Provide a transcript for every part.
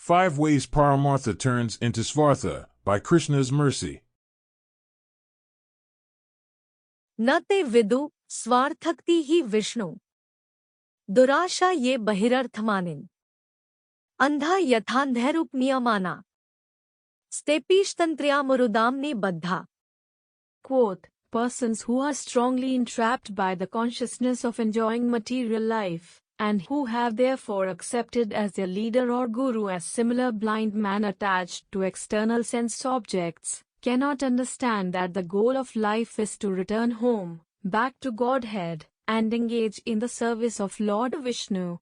5 Ways Paramartha Turns into Svartha, by Krishna's Mercy. न ते विदु स्वार्थक्ति ही विष्णु दुराशा ये बहिरर्थ मानिन अंधा यथांधैरुपनियमाना स्तेपीशतंत्र्यामुरुदाम्नि बद्धा. Quote, persons who are strongly entrapped by the consciousness of enjoying material life, and who have therefore accepted as their leader or guru a similar blind man attached to external sense objects, cannot understand that the goal of life is to return home, back to Godhead, and engage in the service of Lord Vishnu.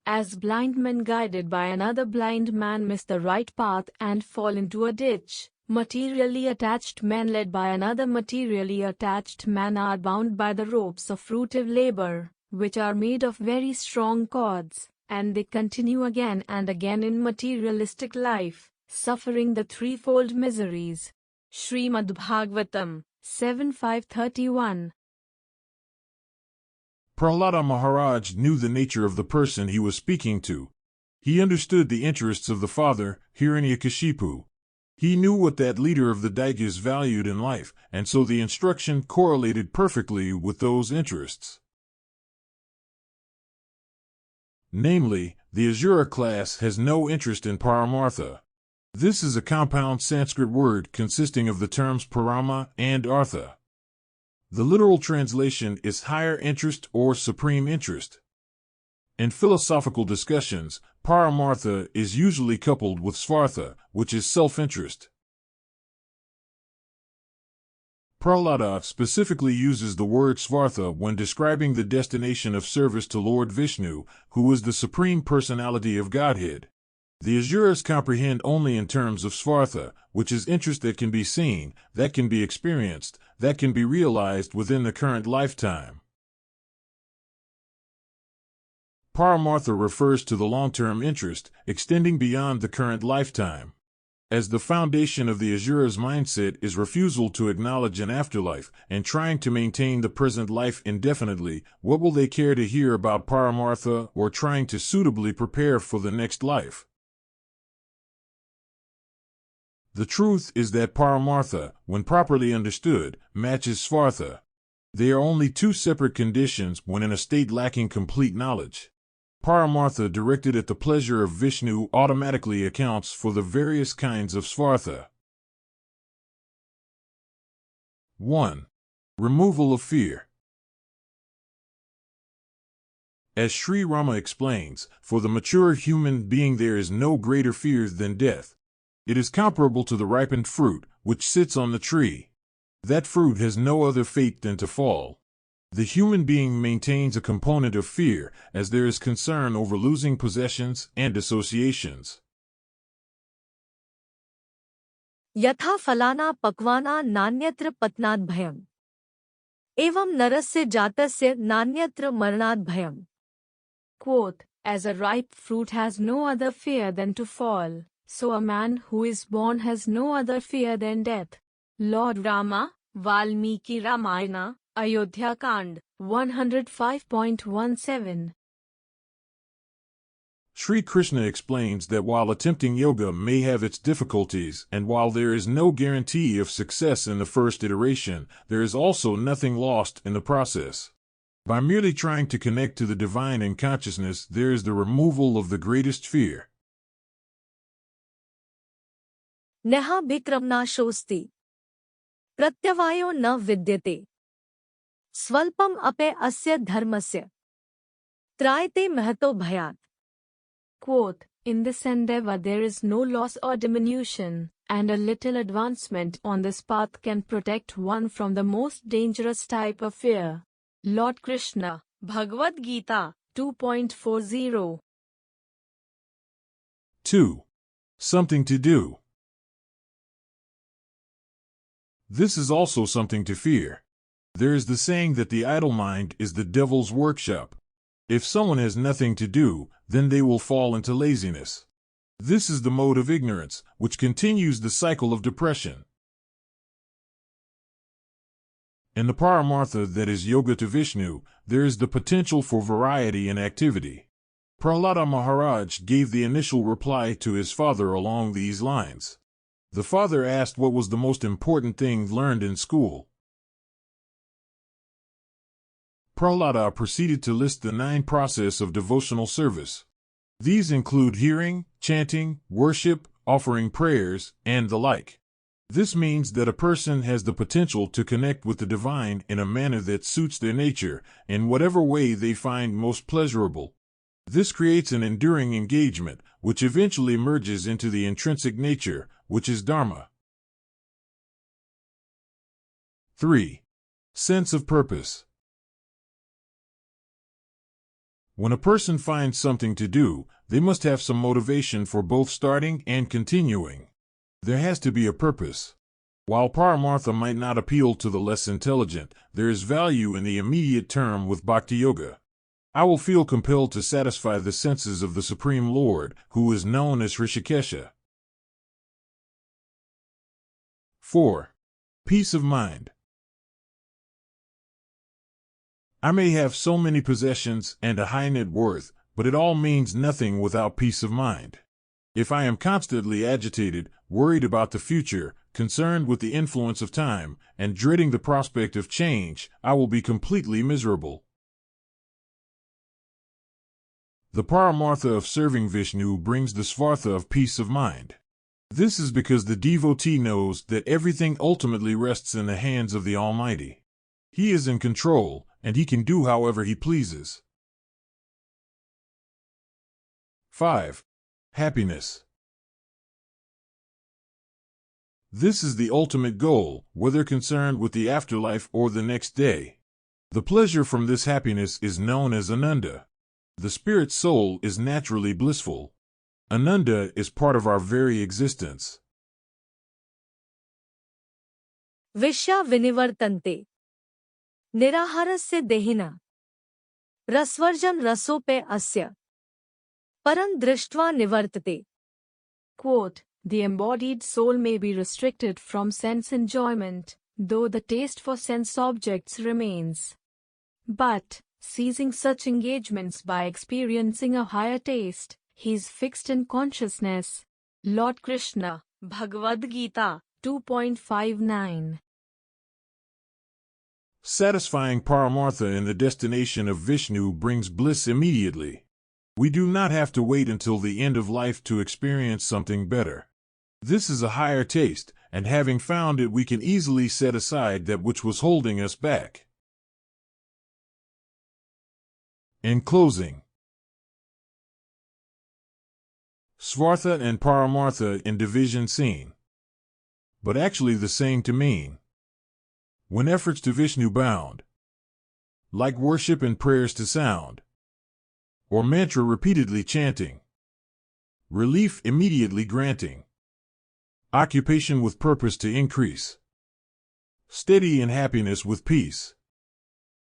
As blind men guided by another blind man miss the right path and fall into a ditch, materially attached men led by another materially attached man are bound by the ropes of fruitive labor, which are made of very strong cords, and they continue again and again in materialistic life, suffering the threefold miseries. Shrimad Bhagavatam 7.531. Prahlada Maharaj knew the nature of the person he was speaking to. He understood the interests of the father, Hiranyakashipu. He knew what that leader of the Daityas valued in life, and so the instruction correlated perfectly with those interests. Namely, the Asura class has no interest in Paramartha. This is a compound Sanskrit word consisting of the terms parama and artha. The literal translation is higher interest or supreme interest. In philosophical discussions, Paramartha is usually coupled with Svartha, which is self-interest. Prahlada specifically uses the word Svartha when describing the destination of service to Lord Vishnu, who is the Supreme Personality of Godhead. The Asuras comprehend only in terms of Svartha, which is interest that can be seen, that can be experienced, that can be realized within the current lifetime. Paramartha refers to the long-term interest, extending beyond the current lifetime. As the foundation of the Asura's mindset is refusal to acknowledge an afterlife, and trying to maintain the present life indefinitely, what will they care to hear about Paramartha or trying to suitably prepare for the next life? The truth is that Paramartha, when properly understood, matches Svartha. They are only two separate conditions when in a state lacking complete knowledge. Paramartha directed at the pleasure of Vishnu automatically accounts for the various kinds of Svartha. 1. Removal of fear. As Sri Rama explains, for the mature human being there is no greater fear than death. It is comparable to the ripened fruit, which sits on the tree. That fruit has no other fate than to fall. The human being maintains a component of fear, as there is concern over losing possessions and associations. यथा फलाना पक्वाना नान्यत्र पतनाद् भयम् एवं नरस्य जातस्य नान्यत्र मरणाद् भयम्. Quote, as a ripe fruit has no other fear than to fall, so a man who is born has no other fear than death. Lord Rama, Valmiki Ramayana, Ayodhya Kand, 105.17. Sri Krishna explains that while attempting yoga may have its difficulties, and while there is no guarantee of success in the first iteration, there is also nothing lost in the process. By merely trying to connect to the divine in consciousness, there is the removal of the greatest fear. Neha विक्रमनाशोस्ति प्रत्यवायो न विद्यते स्वल्पम अपे अस्य धर्मस्य त्रायते महतो भयात्. Quote, in this endeavor there is no loss or diminution, and a little advancement on this path can protect one from the most dangerous type of fear. Lord Krishna, Bhagavad-gita 2.40. 2. Something to do. This is also something to fear. There is the saying that the idle mind is the devil's workshop. If someone has nothing to do, then they will fall into laziness. This is the mode of ignorance, which continues the cycle of depression. In the Paramartha that is yoga to Vishnu, there is the potential for variety and activity. Prahlada Maharaj gave the initial reply to his father along these lines. The father asked what was the most important thing learned in school. Prahlada proceeded to list the 9 processes of devotional service. These include hearing, chanting, worship, offering prayers, and the like. This means that a person has the potential to connect with the divine in a manner that suits their nature, in whatever way they find most pleasurable. This creates an enduring engagement, which eventually merges into the intrinsic nature, which is Dharma. 3. Sense of purpose. When a person finds something to do, they must have some motivation for both starting and continuing. There has to be a purpose. While Paramartha might not appeal to the less intelligent, there is value in the immediate term with Bhakti Yoga. I will feel compelled to satisfy the senses of the Supreme Lord, who is known as Hrishikesha. 4. Peace of mind. I may have so many possessions and a high net worth, but it all means nothing without peace of mind. If I am constantly agitated, worried about the future, concerned with the influence of time, and dreading the prospect of change, I will be completely miserable. The Paramartha of serving Vishnu brings the Svartha of peace of mind. This is because the devotee knows that everything ultimately rests in the hands of the Almighty. He is in control, and he can do however he pleases. 5. Happiness. This is the ultimate goal, whether concerned with the afterlife or the next day. The pleasure from this happiness is known as Ananda. The spirit soul is naturally blissful. Ananda is part of our very existence. Vishya vinivartante. Niraharasya dehina. Rasvarjan rasope asya. Param drishtva nivartate. Quote, the embodied soul may be restricted from sense enjoyment, though the taste for sense objects remains. But, ceasing such engagements by experiencing a higher taste, he is fixed in consciousness. Lord Krishna, Bhagavad-gita, 2.59. Satisfying Paramartha in the destination of Vishnu brings bliss immediately. We do not have to wait until the end of life to experience something better. This is a higher taste, and having found it, we can easily set aside that which was holding us back. In closing, Svartha and Paramartha in division seen, but actually the same to mean. When efforts to Vishnu bound, like worship and prayers to sound, or mantra repeatedly chanting, relief immediately granting, occupation with purpose to increase, steady in happiness with peace.